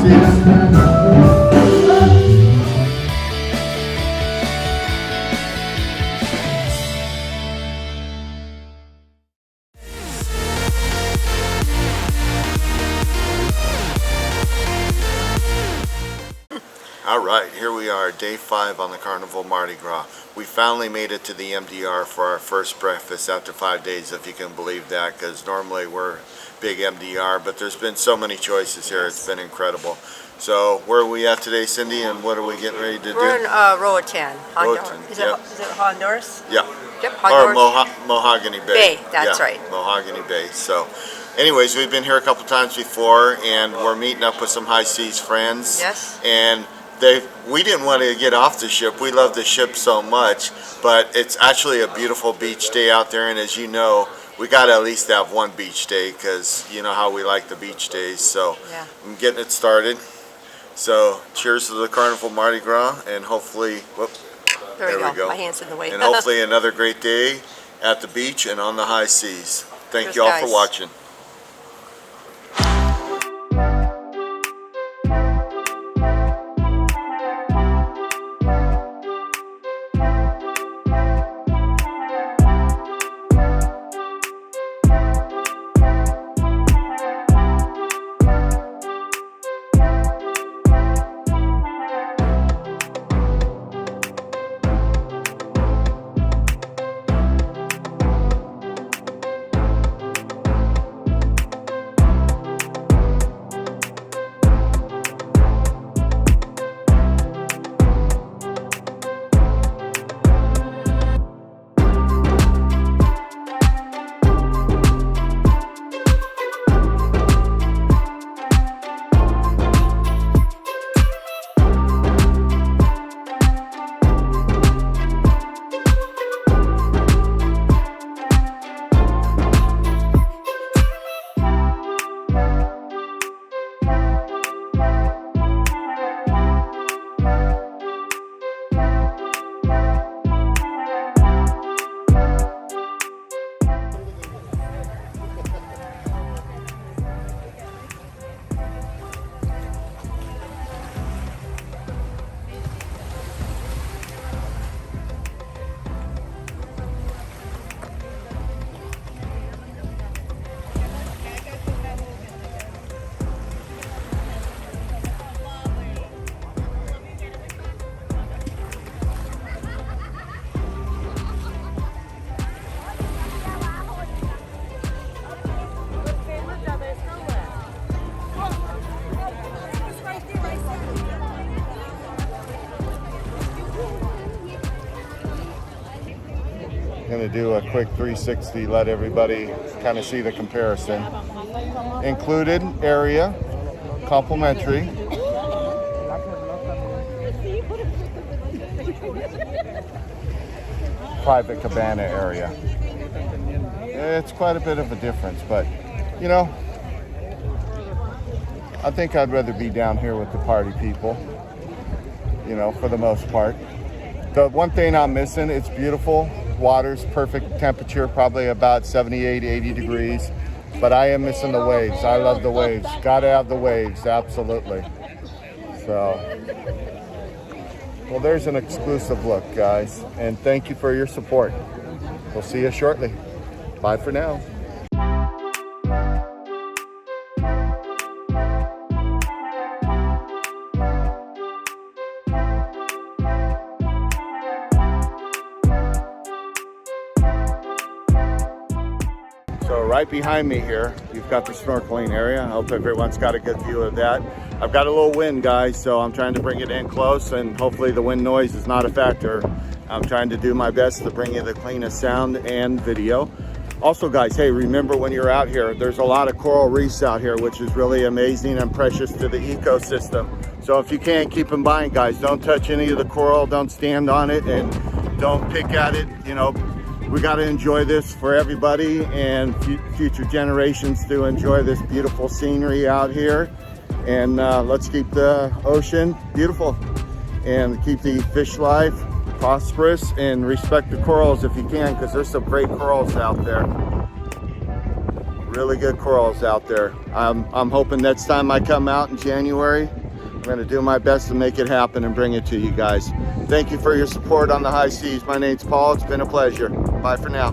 seas. All right, here we are, day 5 on the Carnival Mardi Gras. We finally made it to the MDR for our first breakfast after 5 days, if you can believe that, because normally we're big MDR, but there's been so many choices here. It's been incredible. So where are we at today, Cindy, and what are we getting ready to do? We're in Roatan, Honduras. Is it Honduras? Yeah. Yep, Honduras. Or Mahogany Bay. That's right. Mahogany Bay. So anyways, we've been here a couple times before, and we're meeting up with some high seas friends. Yes. And we didn't want to get off the ship. We love the ship so much, but it's actually a beautiful beach day out there, and as you know, we got to at least have one beach day, because you know how we like the beach days. So yeah. I'm getting it started. So cheers to the Carnival Mardi Gras, and hopefully, there we go. My hand's in the way. And hopefully another great day at the beach and on the high seas. Thank you all for watching. Going to do a quick 360, let everybody kind of see the comparison. Included area, complimentary. Private cabana area. It's quite a bit of a difference, but you know, I think I'd rather be down here with the party people, you know, for the most part. The one thing I'm missing, it's beautiful. Water's perfect temperature, probably about 78, 80 degrees. But I am missing the waves. I love the waves. Gotta have the waves, absolutely. So, well, there's an exclusive look, guys. And thank you for your support. We'll see you shortly. Bye for now. So right behind me here, you've got the snorkeling area. I hope everyone's got a good view of that. I've got a little wind, guys, so I'm trying to bring it in close, and hopefully the wind noise is not a factor. I'm trying to do my best to bring you the cleanest sound and video. Also, guys, hey, remember when you're out here, there's a lot of coral reefs out here, which is really amazing and precious to the ecosystem. So if you can, keep in mind, guys, don't touch any of the coral, don't stand on it, and don't pick at it. You know, we got to enjoy this for everybody and future generations to enjoy this beautiful scenery out here. And let's keep the ocean beautiful and keep the fish life prosperous, and respect the corals if you can, because there's some great corals out there. Really good corals out there. I'm hoping next time I come out in January, I'm gonna do my best to make it happen and bring it to you guys. Thank you for your support on the high seas. My name's Paul, it's been a pleasure. Bye for now.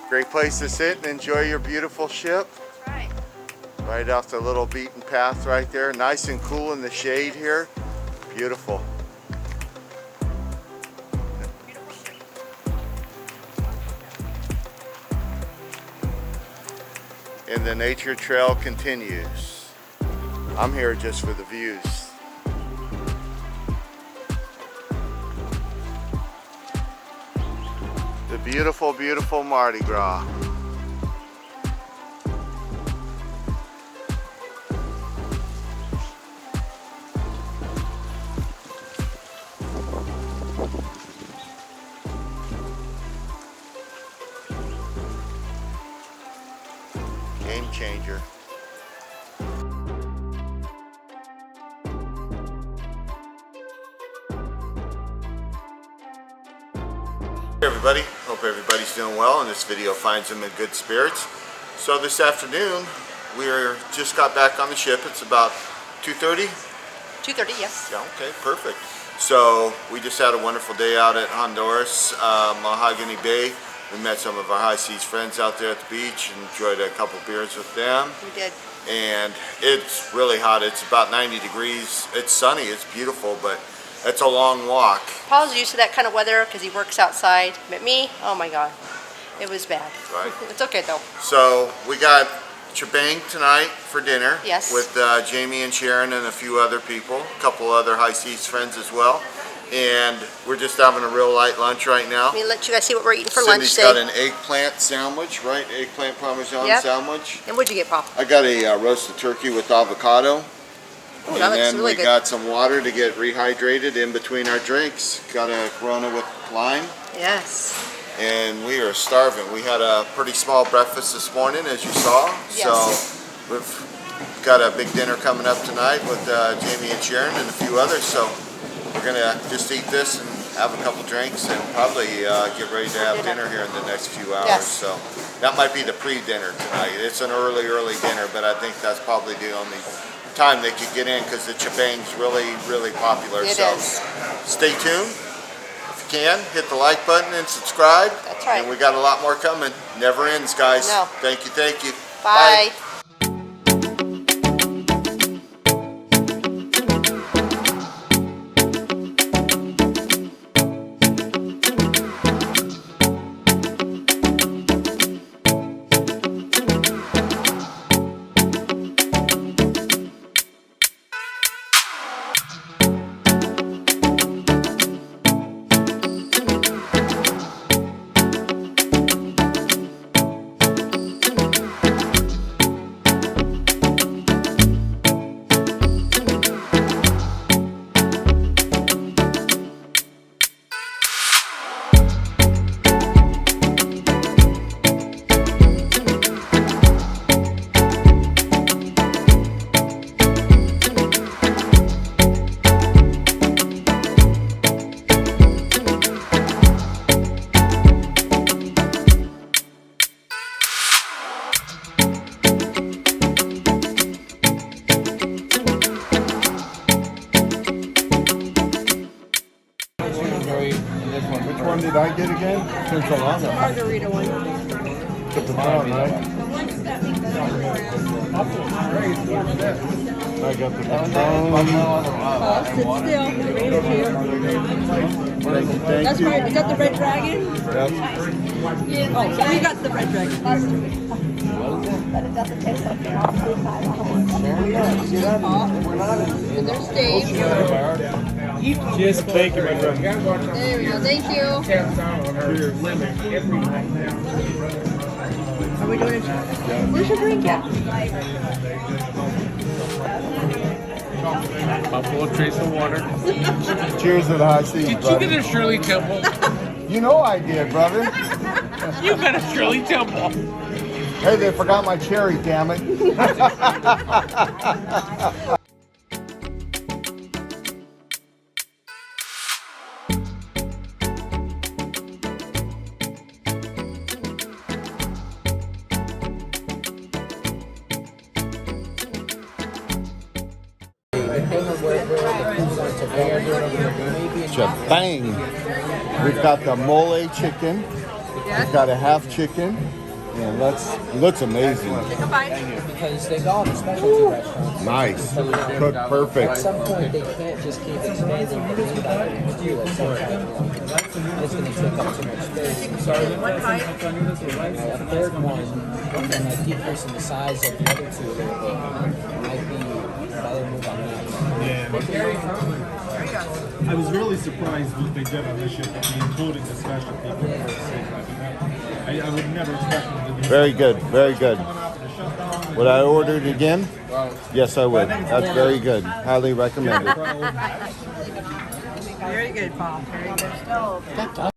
Great place to sit and enjoy your beautiful ship. Right. Right off the little beaten path right there. Nice and cool in the shade here. Beautiful. And the nature trail continues. I'm here just for the views. The beautiful, beautiful Mardi Gras. Game changer. Hey everybody, hope everybody's doing well and this video finds them in good spirits. So this afternoon, we're just got back on the ship. It's about 2:30. 2:30, yes. Yeah, okay, perfect. So we just had a wonderful day out at Honduras, Mahogany Bay. We met some of our high seas friends out there at the beach and enjoyed a couple beers with them. We did. And it's really hot. It's about 90 degrees. It's sunny, it's beautiful, but it's a long walk. Paul's used to that kind of weather because he works outside. But me, oh my God, it was bad. Right. It's okay though. So we got shebang tonight for dinner. Yes. With Jamie and Sharon and a few other people, a couple other high seas friends as well. And we're just having a real light lunch right now. Let me let you guys see what we're eating for Cindy's lunch got today. an eggplant sandwich, right? Eggplant parmesan Yep. sandwich. And what'd you get, Paul? I got a roasted turkey with avocado. Oh, And that looks then really we good. got some water to get rehydrated in between our drinks. Got a Corona with lime. Yes. And we are starving. We had a pretty small breakfast this morning, as you saw. Yes. So we've got a big dinner coming up tonight with Jamie and Sharon and a few others. So we're gonna just eat this and have a couple drinks and probably get ready to have dinner here in the next few hours. Yes. So that might be the pre-dinner tonight. It's an early dinner, but I think that's probably the only time they could get in because the chebang's really popular. It so is. stay tuned. If you can, hit the like button and subscribe. That's right. And we got a lot more coming. Never ends, guys. No. Thank you, thank you. Bye. Which one did I get again? Margarita one. The Patron, right? I got the Paul, sit still. Thank That's you. right. Is that the Red Dragon? Yep. Oh, so we got the Red Dragon. But it doesn't taste like and there's Dave. Just thank you, my brother. There we go. Thank you. Are we doing it? Where's your drink at? Buffalo Trace of water. Cheers to the high seas, Did you buddy. get a Shirley Temple? You know I did, brother. You got a Shirley Temple. Hey, they forgot my cherry, damn it. Bang! We've got the mole chicken. We've got a half chicken. And it looks amazing. Because they go to specialty restaurants. Nice. Cooked At perfect. some point, they can't just keep expanding the food items too. At some point, it's going to take up too much space. A third one, and like decreasing the size of the other two a little bit, might be a better move on that. Yeah. I was really surprised what they did on this ship, including the specialty. I would never expect them to do. Very good. Very good. Would I order it again? Yes, I would. That's very good. Highly recommended. Very good, Paul. Very good.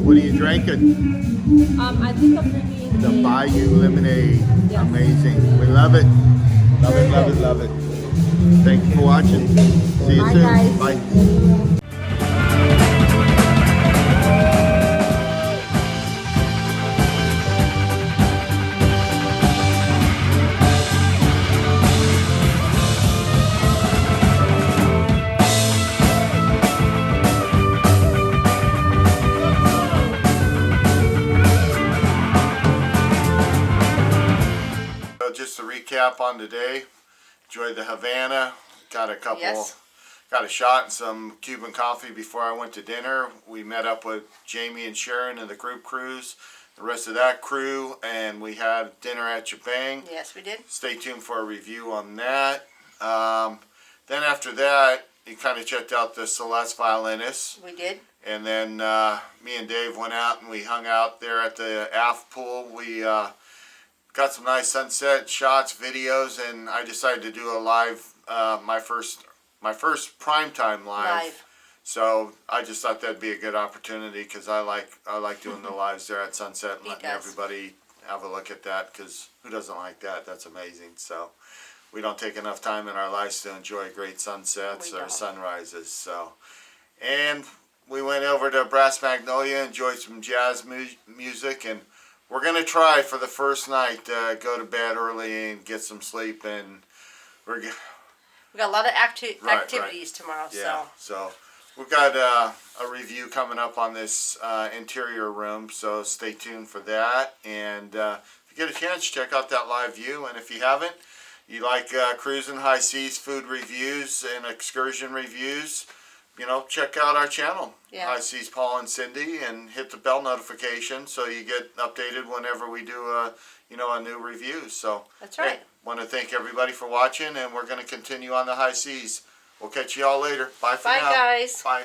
What are you drinking? I think I'm drinking The Bayou Lemonade. Yes. Amazing. We love it. Love it, love it, love it. Thank you for watching. See you Bye, soon. guys. Bye. recap on today. Enjoyed the Havana. Got a couple. Yes. Got a shot and some Cuban coffee before I went to dinner. We met up with Jamie and Sharon and the group cruise, the rest of that crew, and we had dinner at Jabang. Yes, we did. Stay tuned for a review on that. Then after that, you kind of checked out the Celeste violinist. We did. And then me and Dave went out and we hung out there at the aft pool. We got some nice sunset shots, videos, and I decided to do a live, my first primetime live. So I just thought that'd be a good opportunity because I like doing the lives there at sunset and He letting does. everybody have a look at that, because who doesn't like that? That's amazing. So we don't take enough time in our lives to enjoy great sunsets We or don't. sunrises. So, and we went over to Brass Magnolia, enjoyed some jazz music, and we're gonna try for the first night to go to bed early and get some sleep, and we're We got a lot of Right, activities tomorrow. yeah. So we've got a review coming up on this interior room, so stay tuned for that. And if you get a chance, check out that live view. And if you haven't, you like cruising, high seas, food reviews, and excursion reviews, check out our channel, Yeah. High Seas Paul and Cindy, and hit the bell notification so you get updated whenever we do a new review. So That's right. want to thank everybody for watching, and we're going to continue on the high seas. We'll catch you all later. Bye for Bye, now. guys. Bye.